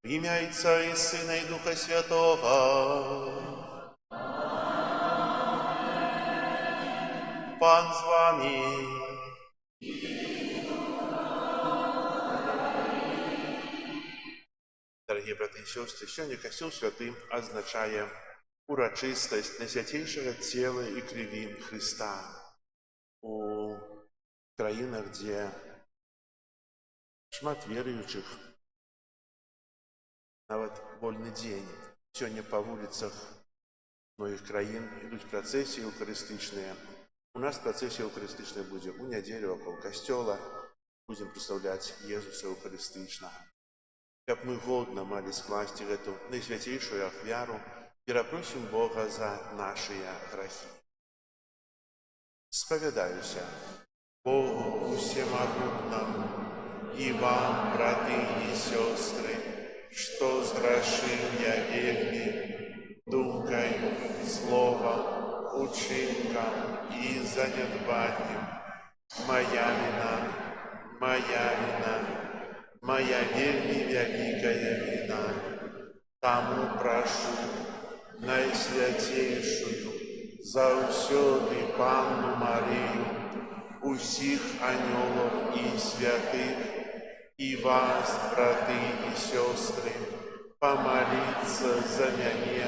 Ім'я Отця і Сина, і Духа Святого. Пан з вами. Дорогие браты и сестры, сегодня Костел Святым означает урочистость Найсвятейшего тела и крови Христа. У краинах, где шмат верующих, нават вольны дзень. Сёння па вуліцах многіх краін ідуць працэсіі эўхарыстычныя. У нас працэсія эўхарыстычная будзе ў нядзелю вакол касцёла. Будзем прадстаўляць Езуса эўхарыстычнага. Каб мы годна малі скласці гэту найсвяцейшую ахвяру, перапросім Бога за нашыя грахі. Спавядаюся Богу усемагутнаму і вам, браты і сёстры, что сгрешил я вельми думкой, словом, учинком и занедбанием. Моя вельми великая вина. Тому прошу Найсвятейшую, заусёды Панну Марию, усіх анёлов и святых, и вас, браты и сестры, помолиться за мяне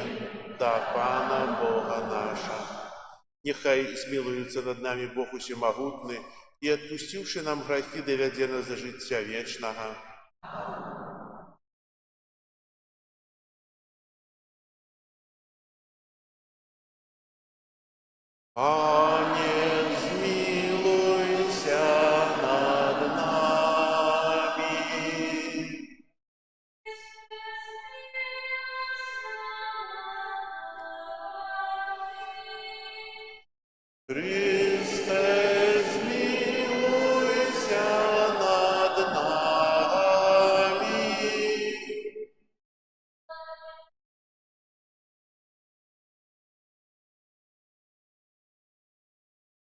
до Пана Бога наша. Нехай змилуется над нами Бог усемогутный и, отпустивший нам грехи, доведе нас до життя вечного. Пане, змилуйся над нами. Христе, змилуйся над нами.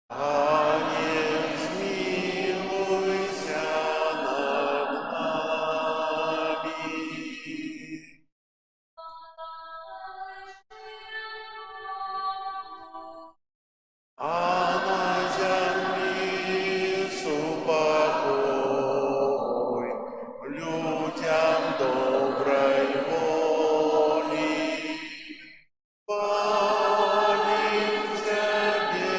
Пане, змилуйся над нами. А на землі супокой людям доброй воли. Хвалим Тебе,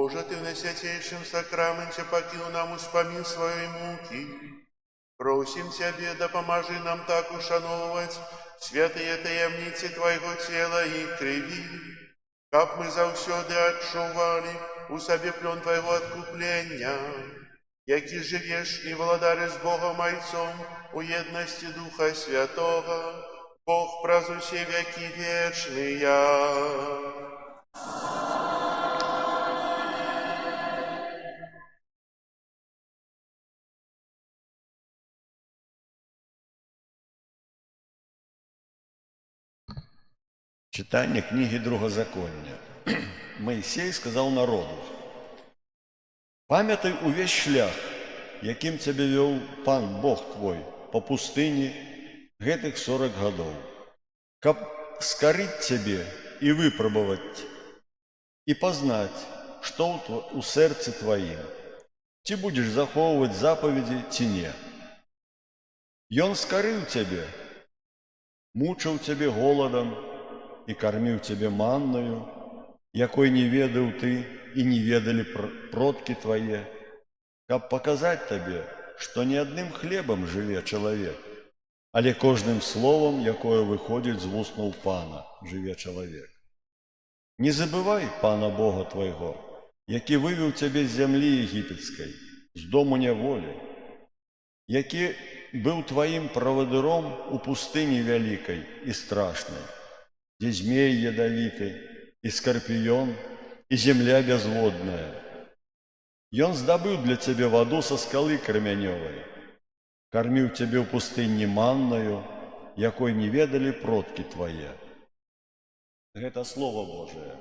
Боже, Ты в наисвятейшем сакраменте покинул нам успомин своей муки. Просим Тебе, да поможи нам так ушановывать святые таємниці Твоего тела и крови, как мы завсёды отчували у себе плен Твоего откупления, яки живешь и владаришь с Богом Отцом у едности Духа Святого, Бог празднуй веки вечные. Читание книги Другозакония. Моисей сказал народу: «Памятай увесь шлях, яким тебя вел Пан Бог твой по пустыне гэтых 40 годов, каб скорить тебе и выпробовать, и познать, что у сердце твоим, ти будешь заховывать заповеди, ти не. И он скорил тебе, мучил тебе голодом, и кормил тебе манною, якой не ведал ты и не ведали продки твои, каб показать тебе, что не одним хлебом живе человек, але кожным словом, якое выходит з вуснуў Пана, живе человек. Не забывай Пана Бога твоего, які вывел тебе з земли египетской, с дому неволи, які был твоим проводыром у пустыни великой и страшной, где змей ядовитый, и скорпион, и земля безводная. И он сдобыл для тебя воду со скалы кременевой, кормил тебя в пустыне манною, якой не ведали продки твои». Это Слово Божие.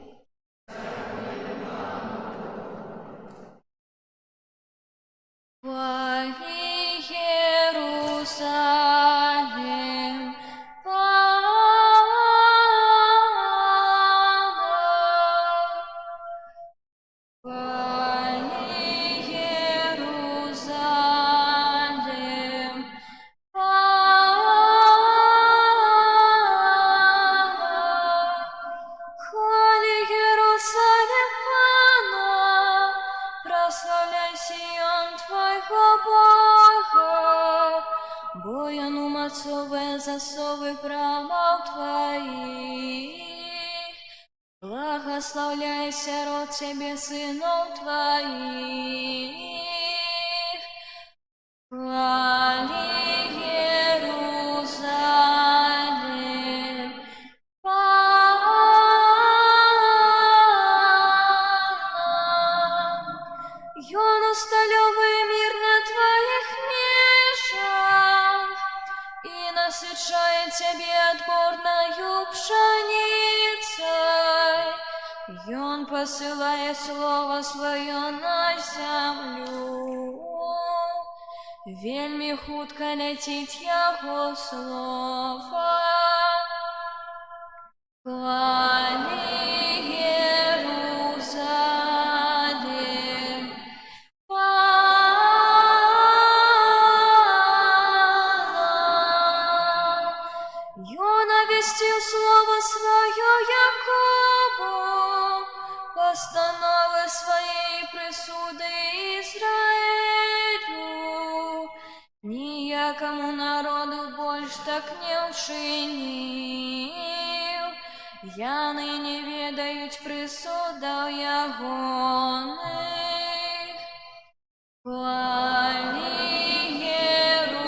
Иерусалим, засовы правов Твоих, благословляйся род Тебе сынов Твоих. Хвали Иерусалим, Пана, ён усталёвый мир на Твоих межах и насыщает Тебе отборною пшеницей. Он посылает слово свое на землю, вельми хутко летит Его слово. Хвали Иерусалим, Пана. Он навестил слово свое Якубу, постановы своей присуды Израилю. Ніякому народу больше так не учинил. Яны не ведают присудов ягоных. Хвали Иерусалим,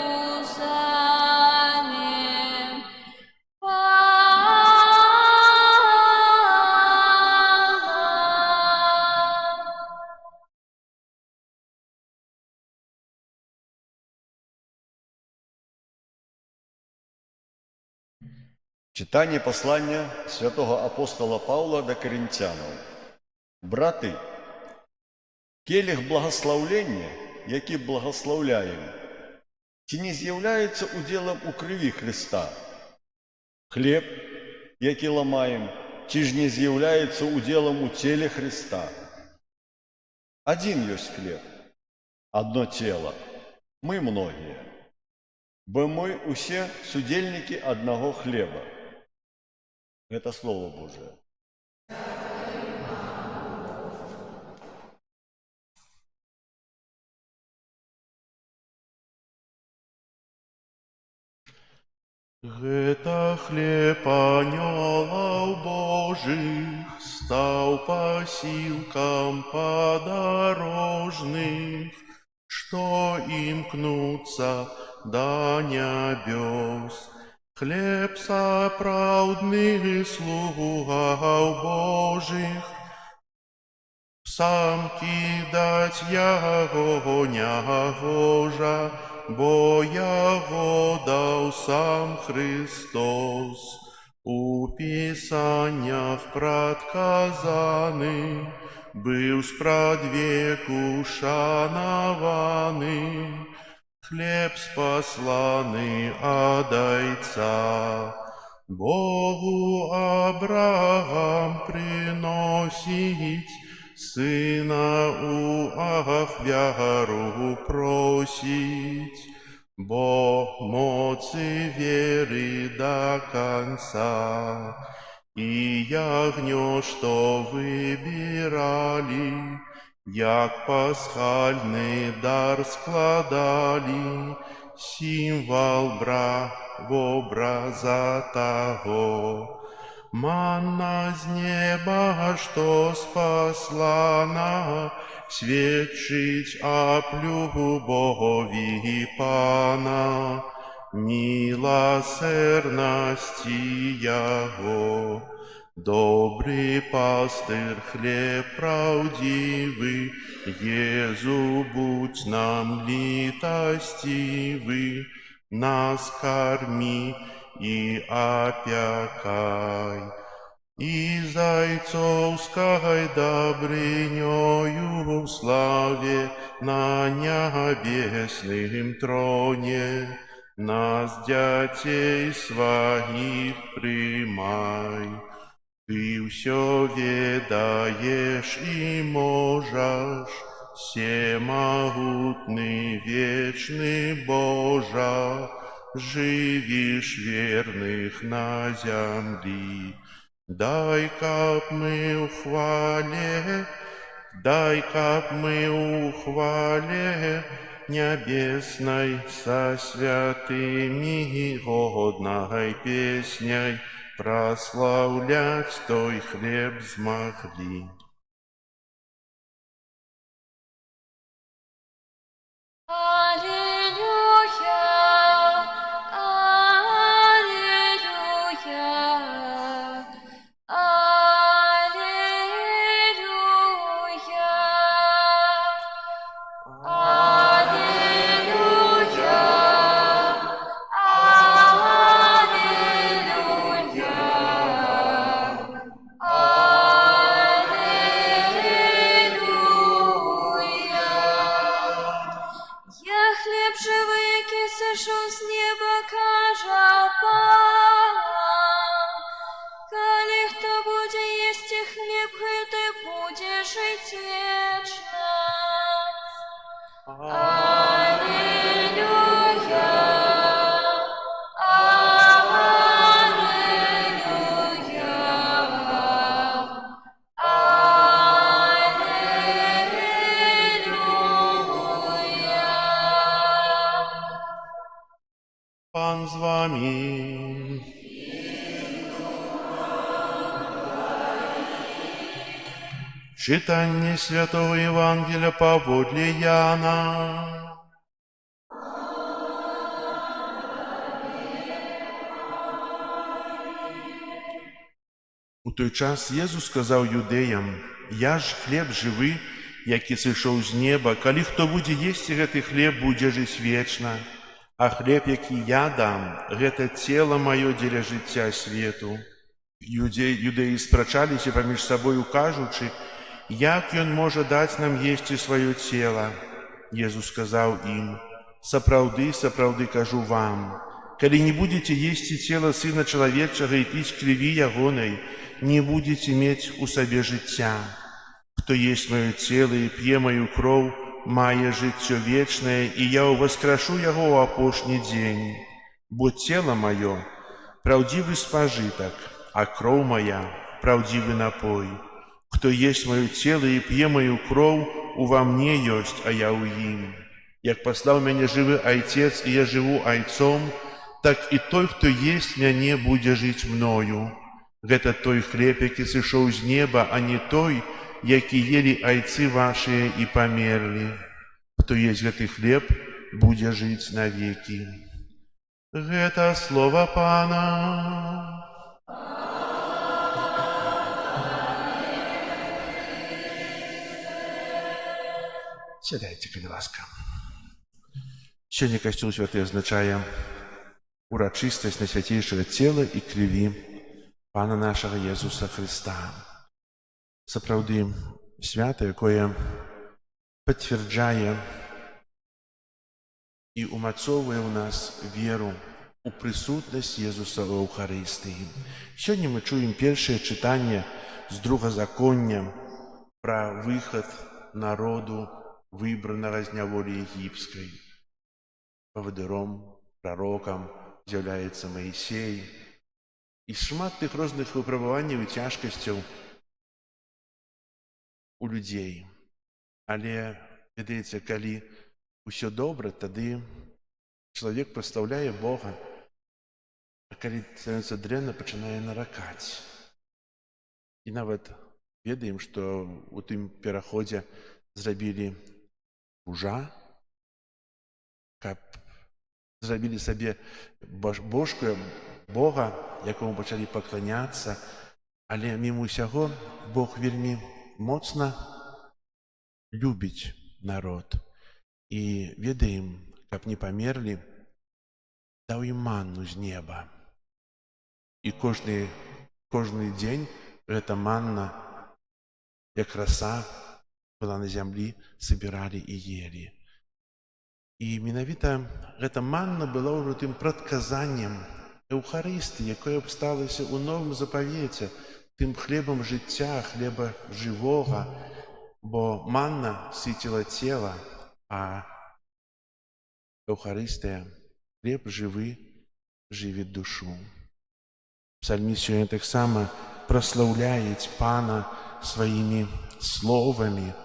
Читание послания святого апостола Павла до Коринтянам. Браты, келих благословления, які благословляем, ті не з'являється уділом у крові Христа. Хліб, який ламаем, ті ж не з'являється уділом у тілі Христа. Один есть хлеб, одно тело, мы многие, бо мы усе судельники одного хлеба. Это Слово Божие. Гэта хлеб анёлаў Божых, стаў пасілкам падарожных, што імкнуцца да нябёс. Хлеб сапраўдны слугаў Божых, сам кідаць яго нягожа, бо яго даў сам Христос. У Пісаннях прадказаны, быў спрадвеку шанаваны, хлеб спасланы ад Айца. Богу Абрагам приносіць, Сына у ахвяру просіць, бо моцы веры до конца. І ягнё, што выбіралі, як пасхальны дар складалі, сімвал вобраза таго. Манна з неба, што спаслана, сведчыць аб любові Пана, міласерднасці яго. Добры пастыр, хлеб праўдзівы, Езу, будь нам літасцівы, нас кармі і апякай. І зайцоўскай дабрынёю в славе на нябесным троне нас, дзяцей сваіх, прымай. Ты ўсё ведаеш і можаш, всемагутны вечны Божа, жывіш верных на зямлі. Дай, каб мы ў хвале нябеснай са святымі годнай песняй праслаўляць той хлеб змаглі. Пан з вами. Читання Святого Євангелія паводле Яна. У той час Єзус сказав юдеям: «Я ж хлеб жывы, які сышоў з неба. Калі хто будзе есці гэты хлеб, будзе жыць вечна. А хлеб, які я дам, гэта цела маё дзеля жыцця свету». Юдэі спрачаліся паміж сабою, кажучы: «Як ён можа даць нам есці сваё цела?» Езус сказаў ім: «Сапраўды, сапраўды кажу вам, калі не будзеце есці цела Сына Чалавечага і піць крыві ягонай, не будзеце мець у сабе жыцця. Хто есць маё цела і п'е маю кроў, мае жыццё вечнае, і я ўваскрашу яго ў апошні дзень. Бо цела маё – праўдзівы спажытак, а кроў мая – праўдзівы напой. Хто есць маё цела і п'е маю кроў, ува мне ёсць, а я ў ім. Як паслаў мяне жывы Айцец, і я жыву Айцом, так і той, хто єсть мяне, будзе жыць мною. Гэта той хлеб, які сышоў з неба, а не той, які ели айцы вашыя і памерлі. Хто есть гэты хлеб, будзе жыць навекі. Гэта слова Пана. Сядайте, калі ласка. Сёння касцёл святы азначае урачыстасць найсвяцейшага цела і крыві Пана нашага Езуса Христа. Сапраўды, свята, якое пацвярджае і умацоўвае ў нас веру у прысутнасць Езуса ў Эўхарыстыі. Сёння мы чуем першае чытанне з другазаконня пра выхад народу, выбранага з няволі егіпскай. Павадыром, прарокам з'яўляецца Маісей. І шмат тых розных выпрабаванняў і цяжкасцяў у людзей. Але, ведаеце, калі ўсё добра, тады чалавек пастаўляе Бога, а калі становіцца дрэнна, пачынае наракаць. І нават ведаем, што ў тым пераходзе зрабілі мужа, каб зрабілі сабе божку, Бога, якому пачалі пакланяцца, але мімо ўсяго Бог вельмі моцна любіць народ. І ведаем, каб не памерлі, даў ім манну з неба. І кожны дзень гэта манна, як раса, была на зямлі, сабіралі і ели. І менавіта гэта манна была ўжо тым прадказаннем Эўхарыстыі, якое абсталася ў новым запавеце, тым хлебам жыцця, хлеба жывога, бо манна сыціла цела, а Эўхарыстыя, хлеб жывы, жывіць душу. Псальміст сёння таксама праслаўляе Пана сваімі словамі,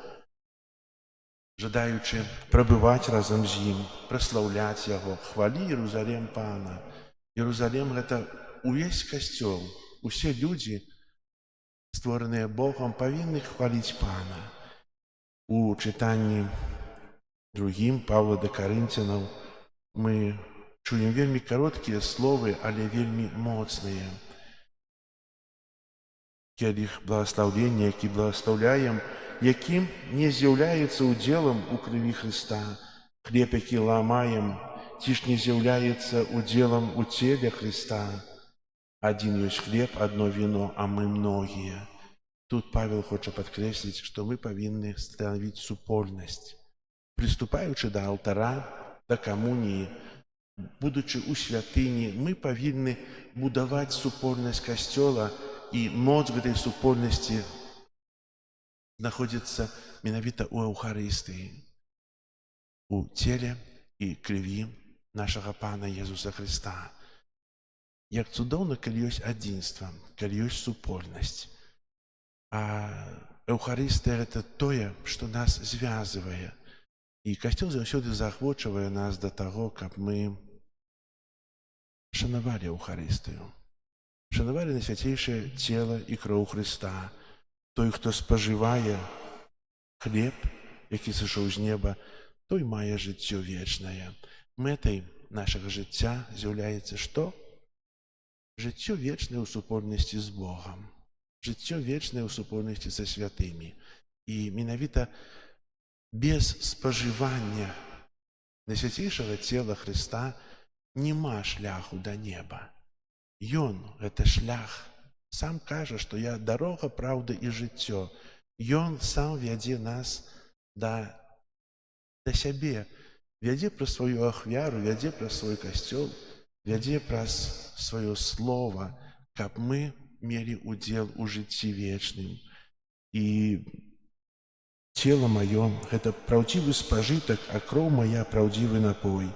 жадаючы прабываць разам з ім, праслаўляць яго. Хвалі Єрусалем Пана. Єрусалем — гэта увесь касцёл. Усе людзі, створаныя Богом, павінны хваліць Пана. У чытанні другім Павла да Карынцянаў мы чуем вельмі кароткія словы, але вельмі моцныя. Келіх благаслаўлення, які благаслаўляем, якім не з'яўляецца удзелам у крыві Хрыста. Хлеб, які ламаем, ці ж не з'яўляецца удзелам у целе Хрыста. Адзін ёсць хлеб, адно віно, а мы многія. Тут Павел хоча падкрэсліць, што мы павінны станавіць супольнасць. Прыступаючы да алтара, да камуніі, будучы ў святыні, мы павінны будаваць супольнасць касцёла, і моц гэтай супольнасці знаходзіцца менавіта ў Эўхарыстыі, у целе і крыві нашага Пана Езуса Христа. Як цудоўна, калі ёсць адзінства, калі ёсць супольнасць. А Эўхарыстыя — гэта тое, што нас звязвае. І касцёл заўсёды заахвочвае нас да таго, каб мы шанавалі Эўхарыстыю. Шанавалі найсвяцейшае цела і кроў Хрыста. Той, хто спажывае хлеб, які сышоў з неба, той мае жыццё вечнае. Мэтай нашага жыцця з'яўляецца што? Жыццё вечнае ў супольнасці з Богам. Жыццё вечнае ў супольнасці са святымі. І менавіта без спажывання найсвяцейшага цела Хрыста няма шляху да неба. Ён — гэта шлях. Сам кажа, што я дарога, праўда і жыццё. Ён сам вядзе нас да сябе, вядзе праз сваю ахвяру, вядзе праз свой касцёл, вядзе праз сваё слова, каб мы мелі удзел у жыцці вечным. І цела маё — гэта праўдзівы спажытак, а кроў мая — праўдзівы напой.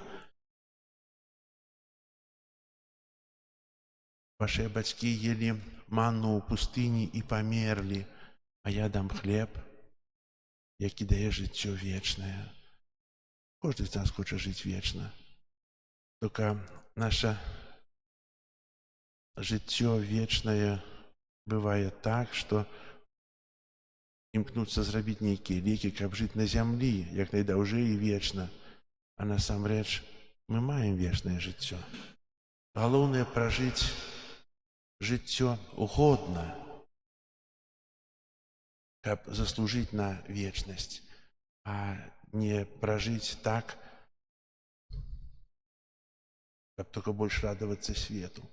Вашыя бацькі ели манну ў пустыні і памерлі, а я дам хлеб, які дае жыццё вечнае. Кожны з нас хоча жыць вечна. Толькі наше жыццё вечнае бывае так, што імкнуцца зрабіць нейкія лекі, каб жыць на зямлі як найдаўжэй і вечна. А насамрэч мы маем вечнае жыццё. Галоўнае пражыць жыццё годна, каб заслужыць на вечнасць, а не пражыць так, каб только больш радавацца свету.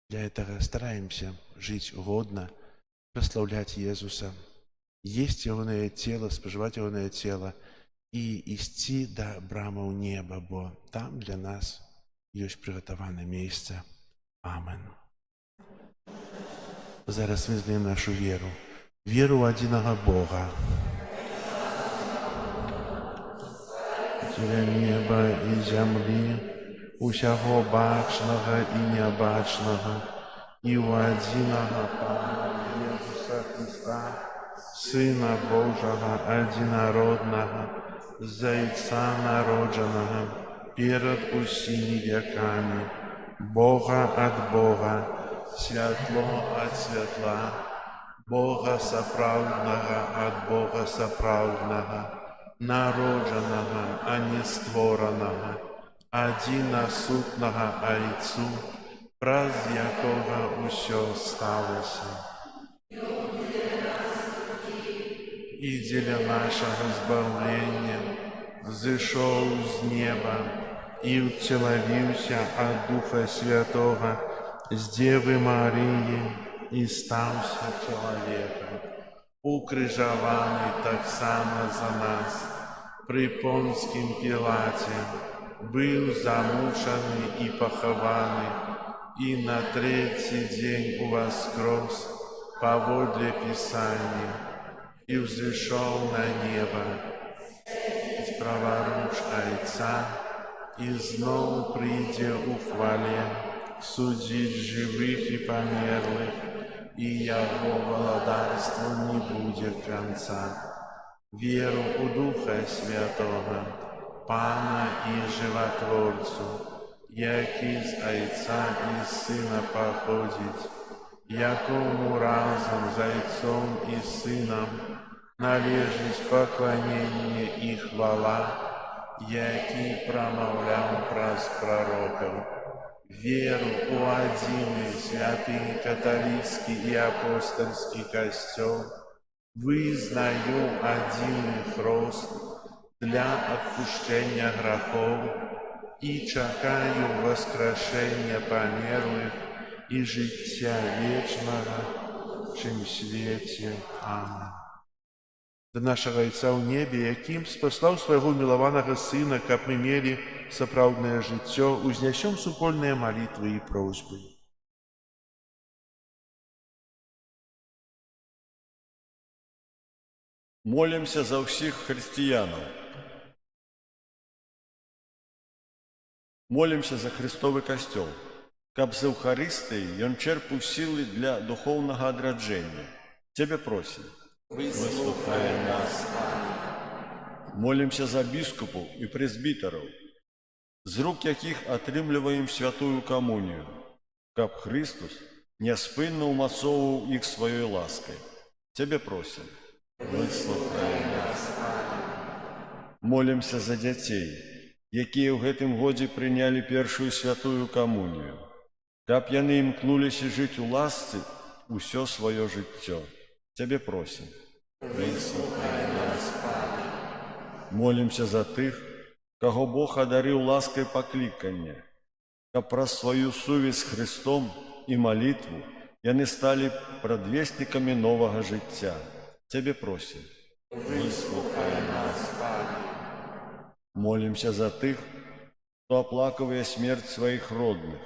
Для этого стараемся жыць годна, праслаўляць Езуса, есць ягонае цела, спажываць ягонае цела і ісці да брамаў неба, бо там для нас ёсць прыгатавана месца. Амен. Зараз вызнаем нашу веру. Веру ў адзінага Бога, Царя неба і зямлі, усяго бачнага і нябачнага, і ў адзінага Пана Езуса Христа, Сына Божага адзінароднага, з Айца народжанага, перад усімі вякамі, Бога ад Бога, святло ад святла, Бога сапраўднага ад Бога сапраўднага, народжанага, а не створанага, адзінасутнага Айцу, праз якога ўсё сталася. І дзеля нашага збаўлення зышоў з неба і ўцелавіўся ад Духа Святога з Дзевы Марыі і стаўся чалавекам, укрыжаваны таксама за нас пры Понскім Пілаце, быў замучаны і пахаваны, і на трэці дзень уваскрос паводле Пісання, і ўзышоў на неба, праворуч Айца, і зноў прыйдзе ў хвале судзіць жывых і памерлых, і яго валадарству не будзе канца. Веру ў Духа Святога, Пана і Жыватворцу, які з Айца і Сына паходзіць, якому разам з Айцом і Сынам належыць пакланенне і хвала, які прамаўляў праз прарокаў. Веру ў адзіны святы каталіцкі і апостальскі касцёл, вызнаю адзіны хрост для адпушчэння грахоў і чакаю васкрашэння памерлых і жыцця вечнага, чым свеце. Амен. Да нашага Айца ў небе, якім спаслаў свайго мілаванага Сына, каб мы мелі сапраўднае жыццё, узнясём супольныя малітвы і просьбы. Молімся за ўсіх хрысціянаў. Молімся за Христовы касцёл, каб з Эўхарыстыі ён чэрпаў сілы для духоўнага адраджэння. Цябе просім. Выслухай нас, Пане. Молімся за біскупаў і прэзбітараў, з рук якіх атрымліваем святую камунію, каб Христус няспынна ўмацоўваў іх сваёй ласкай. Цябе просім. Выслухай нас, Пане. Молімся за дзяцей, якія ў гэтым годзе прынялі першую святую камунію, каб яны імкнуліся жыць у ласцы ўсё сваё жыццё. Цябе просім. Выслухай нас, Пане. Молімся за тых, каго Бог адарыў ласкай паклікання, каб праз сваю сувязь з Христом і малітву яны сталі прадвеснікамі новага жыцця. Цябе просім. Выслухай нас, Пане. Молімся за тых, хто аплакавае смерць сваіх родных,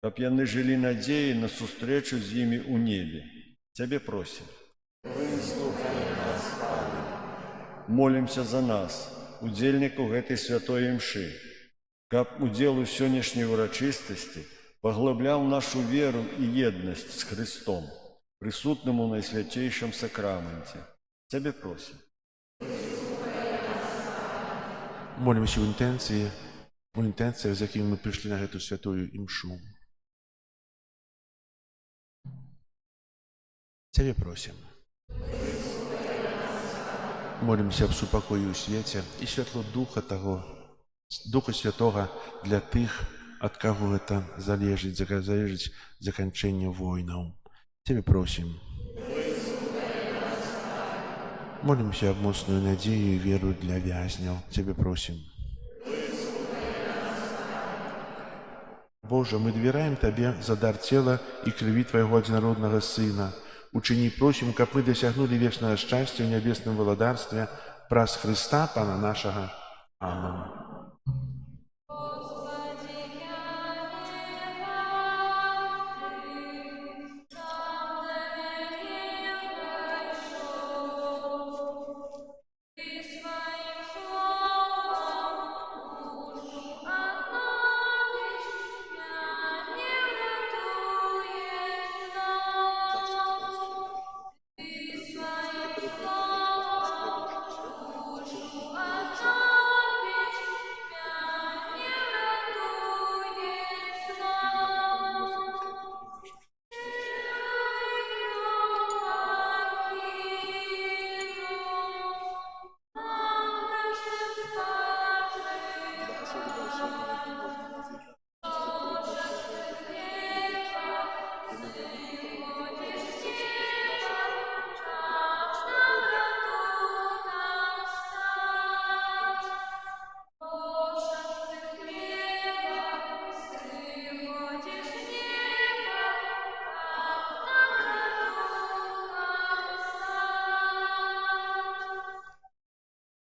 каб яны жылі надзеяй на сустрэчу з імі ў небе. Цябе просім. Выслухай нас, Пане. Молімся за нас, удзельнікаў гэтай святой імшы, каб удзел у сённяшняй урачыстасці паглыбляў нашу веру і еднасць з Христом, прысутным у найсвяцейшым сакраменце. Цябе просім. Молимся в интенции у інтенціях, з якими ми прийшли на гэту святую імшу. Цябе просім. Молімся аб супакоі ў свеце і святло Духа Таго, Духа Святога для тых, ад каго гэта залежыць заканчэнне войнаў. Цябе просім. Молімся аб моцную надзею і веру для вязняў. Цябе просім. Божа, мы давяраем Табе за дар цела і крыві Твайго адзінароднага Сына. Учыні просім, каб мы дасягнулі вечнага шчасця ў нябесным валадарстве праз Хрыста, Пана нашага. Амэн.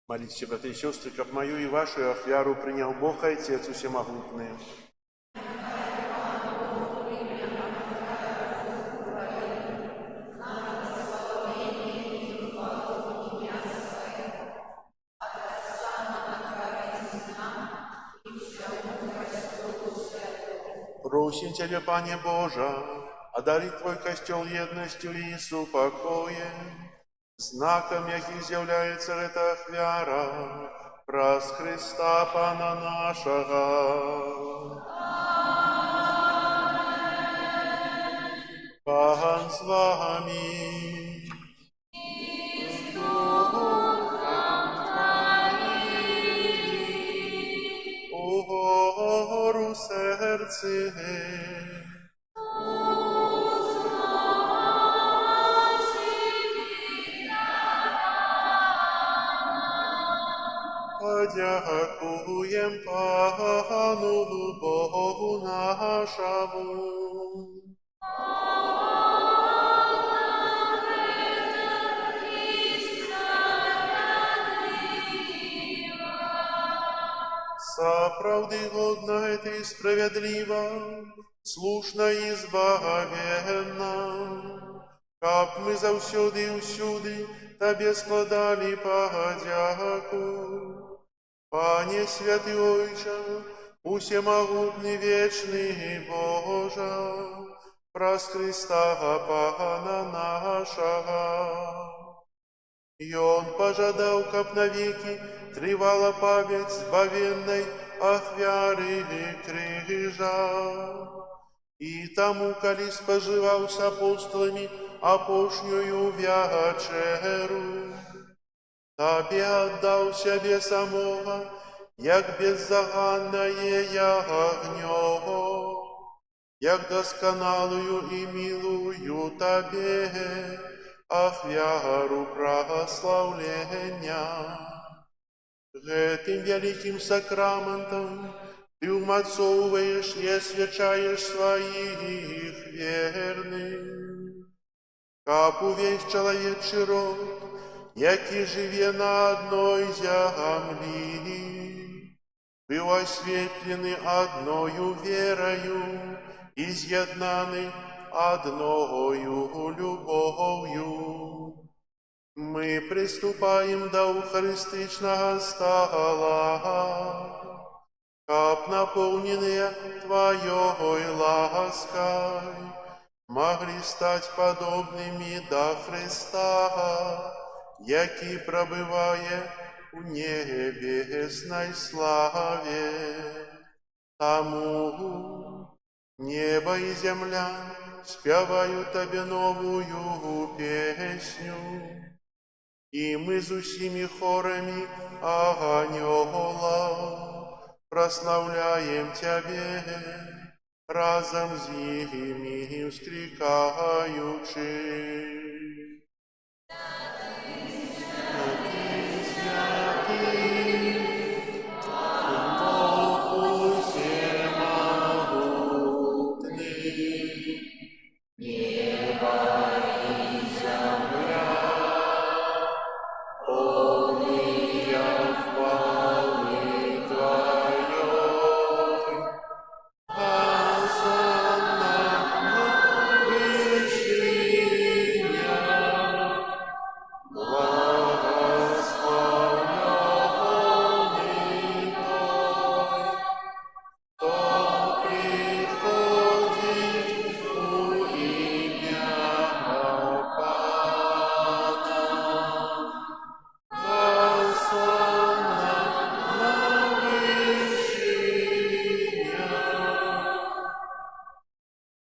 Молитесь, братья и сестры, как мою и вашу ахвяру принял Бог и Отец Всемогутный. Просим Тебя, Пане Боже, одарить Твой костел едностью и супокоем, знаком, який з'являється эта ахвяра, праз Христа Пана нашого. Пан з вами. І з Духом Твоїм. Угору серці. Подякуєм Пану Богу нашому. Соправды годна и справедлива, слушна и збагавенна, как мы заўсёды и усюды Табе складали подяку. Пане святый Ойче, усемогутный вечный Боже, праз Христа Пана нашего. И Он пожадал, каб навеки тривала память збавенной ахвяры крыжа. И тому, коли споживал с апостолами апошнюю вячеру, Табе отдал себе самого, як беззаганное ягнё, як досконалую и милую Табе ахвяру прославления. Гэтым великим сакраментом Ты умацовываешь и освячаешь своих верных, каб увесь человечий род, які живе на одной землі, был осветлены одною верою и з'єднаний одною любов'ю. Мы приступаем до Euchaристичного стола, каб наполненные Твоей лаской могли стать подобными до Христа, який пробывает в небесной славе. Тому небо и земля спевают Тебе новую песню, и мы с усими хорами ангелов прославляем Тебе, разом с ними вскрикаючи.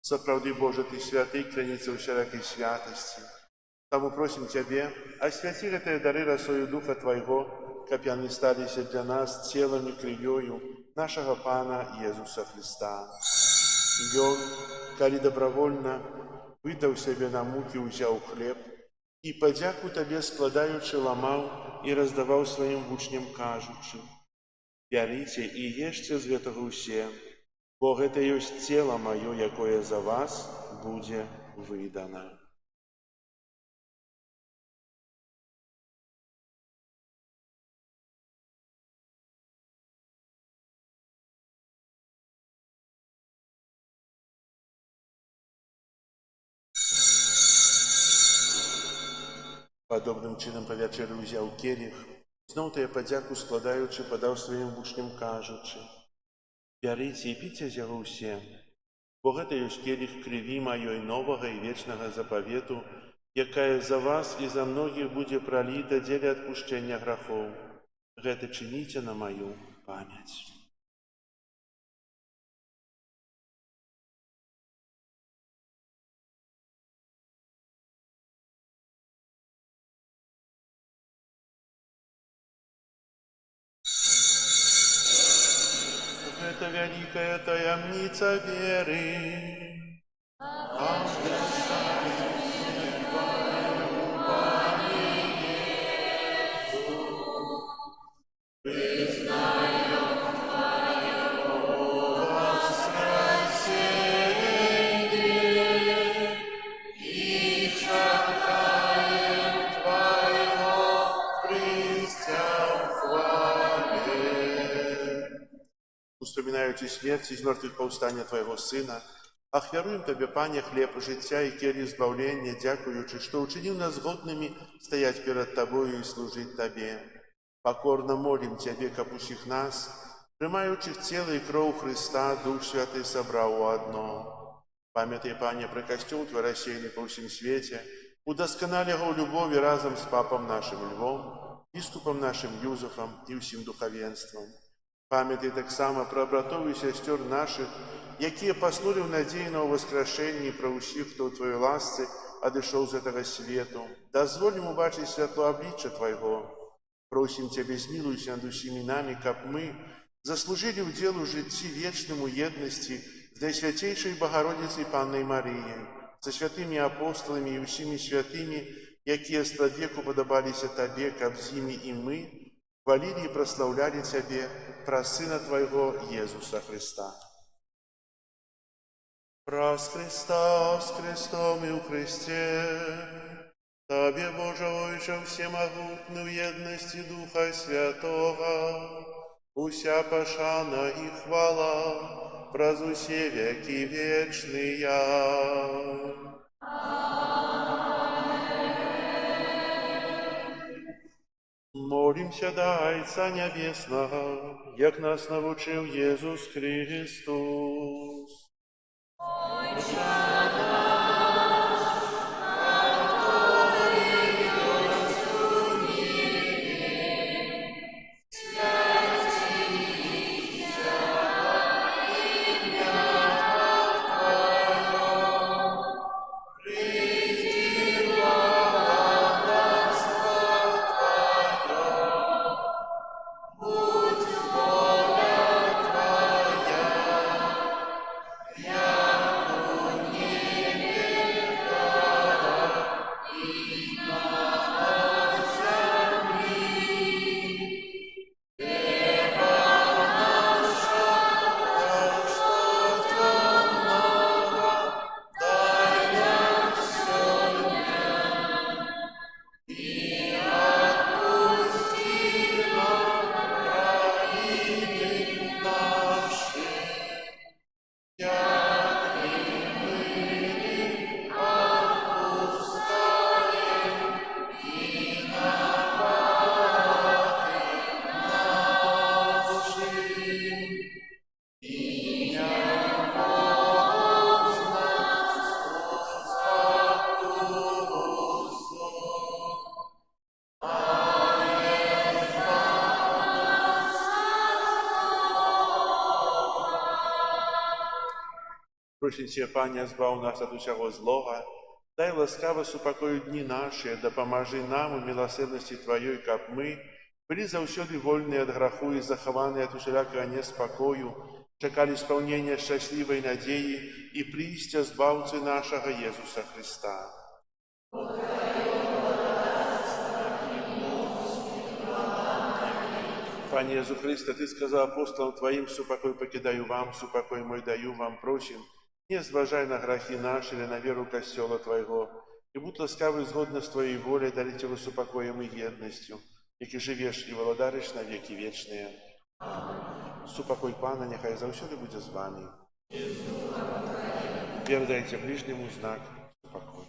Соправди, Боже, Ты святый, хранится у всякой святости. Тому просим Тебе, освяти эти дары росою Духа Твоего, как они стались для нас телом и кровью нашего Пана Иисуса Христа. И Он, коли добровольно выдал себе на муки, взял хлеб, и подяку Тебе складаючи ламал и раздавал своим учням, кажучи: «Бярите и ешьте з гэтага ўсе, бо гэта ёсць цела маё, якое за вас будзе выдана». Падобным чынам па вячэры ўзяў келіх, зноў тая падзяку складаючы, падаў сваім вучням, кажучы: «Бярыце і піце з яго ўсе, бо гэта ёсць келіх крыві маёй новага і вечнага запавету, якая за вас і за многіх будзе праліта дзеля адпушчэння грахоў. Гэта чыніце на маю памяць». Это великая таямница веры. Успоминаючи смерть из мертвых повстання Твоего Сына, ахвяруем Тебе, Пане, хлеб життя и келих збавлення, дякуючи, что учинил нас годными стоять перед Тобою и служить Тебе. Покорно молим Тебе, как усіх нас, приймаючих тело и кровь Христа, Дух Святый собрал у одно. Памятай, Пане, про костел Твой рассеянный по всем свете, удосконали его в любови разом с Папом нашим Львом, Бискупом нашим Юзефом и всем духовенством. Памятай так само про братов и сестер наших, якія поснули в надеї на воскрешенні, про усіх, хто у Твоей ласці одышоў з этого свету. Дозволь им убачить святло обличия Твоего. Просим Тебе, змилуйся над усіми нами, как мы заслужили в делу житті вечному едности с Наисвятейшей Богородицей Панной Марией, со святыми апостолами и усіми святыми, якія сподвеку подобалися Тебе, как с ними и мы, хвалили и прославляли Тебе, про Сына Твоего Иисуса Христа. Прас Христа с крестом и у Христе, Тебе, Боже, Ойче всемогутный, в едности Духа Святого, уся пошана и хвала, празусе веки вечные. Молимся до Отца Небесного, як нас навучив Єсус Христос. Просіце, Пане, збав нас ад усяго злога, дай ласкава супакою дні наші, дапамажы нам у міласэрнасці Тваёй, каб мы былі заўсёды вольныя ад граху і захаваныя ад усялякага неспакою, чакалі спаўнення шчаслівай надзеі і прыйсця збаўцы нашага Езуса Христа. Пане Езу Христе, Ты сказал апостолам Твоим: «Супокой покидаю вам, супокой мой даю вам, просим, не зважай на грехи наши или на веру Костела Твоего, и будь ласкавый згодно с Твоей волей дарить его супокоем и едностью, яки живешь и володаришь на веки вечные. Супокой Пана нехай заўсёды будзе з вами. Передайте ближнему знак супокой.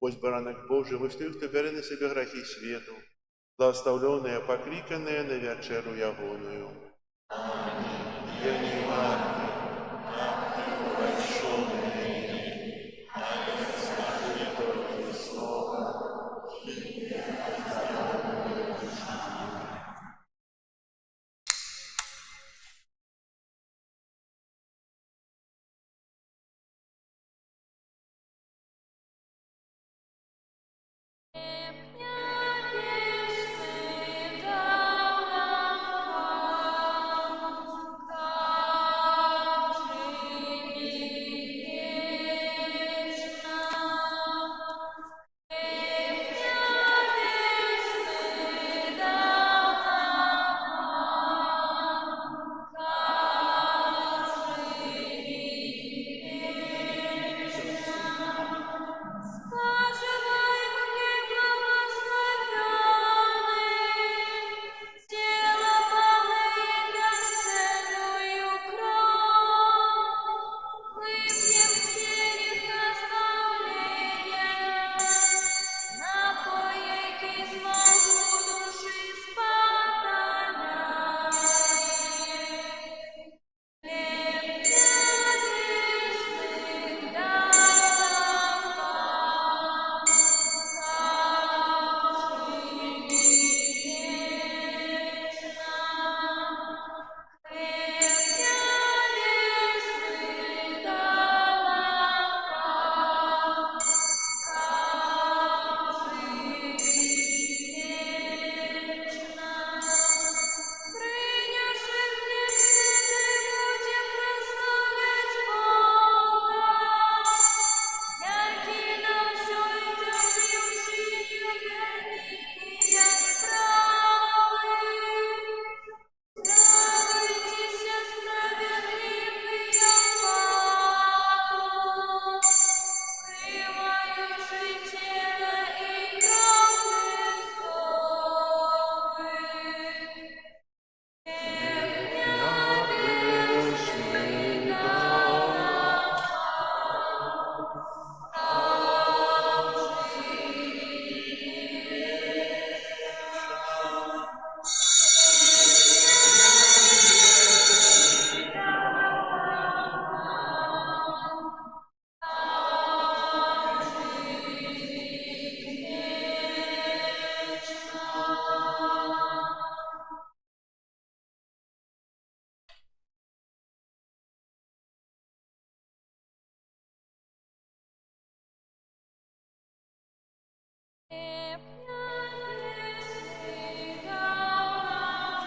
Ось баранок Божий, вось той, хто бере на себе грехи світу, благословленные, покликанные на вечеру ягоную. Аминь. Я не варты, большого меня, скажи только слово, и я пресный дал нам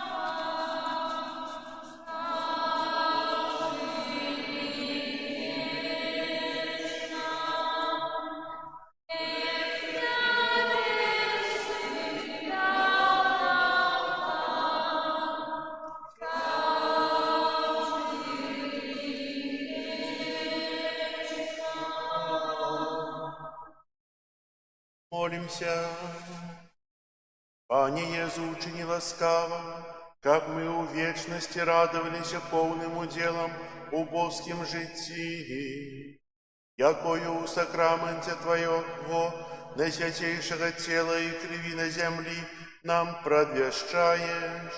Молимся. Пане Езу, учини ласкаво, как мы у вечности радовались полным уделом у Божским житии, якою у сакраменте Твоего, наисвятейшего тела и крови на земли, нам продвещаешь,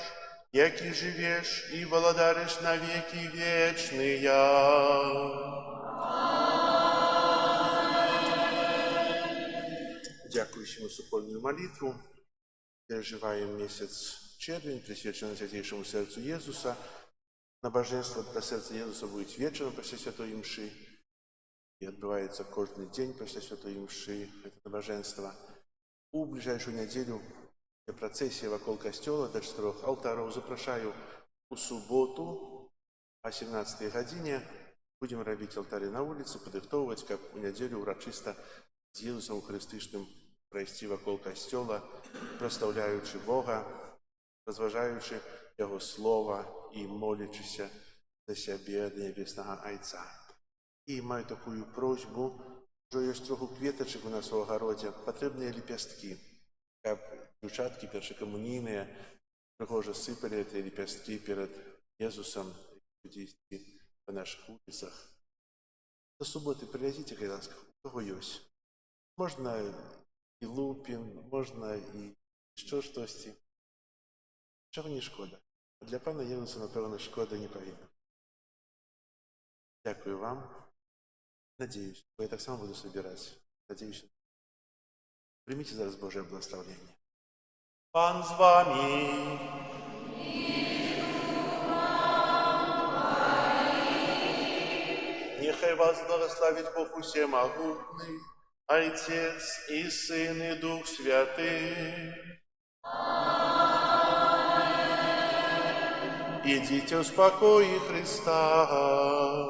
яки живешь и володаришь на веки вечные. Дякующему супольную молитву, переживаем месяц червень, присвященный Святейшему Сердцу Иисуса. Набожество до Сердца Иисуса будет вечером после Святой Мши и отбывается каждый день после Святой Мши, это набожество. У ближайшую неделю процессия вокруг костела до 4 алтаров запрошаю у субботу о 17 године. Будем робить алтари на улице, подыхтовывать, как у неделю урочисто з Єсусом Христичним пройти вокруг костела, прославляючи Бога, розважаючи Його Слово и молячися за себе до Небесного Отца. И маю такую просьбу, что есть троху кветочек у нас в огороде, потребные лепестки, как дівчатки першокомунійні, прихожі сыпали эти лепестки перед Иисусом по наших улицах. До субботы прилетите, когда у кого есть. Можно и лупин, можно и еще что-то. Чого не шкода. Для пана Єнуса, напевно, шкода не повинна. Дякую вам. Надеюсь, бо я так само буду собирать. Надеюсь. Примите зараз Божие благословение. Пан з вами. Нехай вас благословит Бог Всемогутный, Отец и Сын и Дух Святый. Идите в спокое Христа.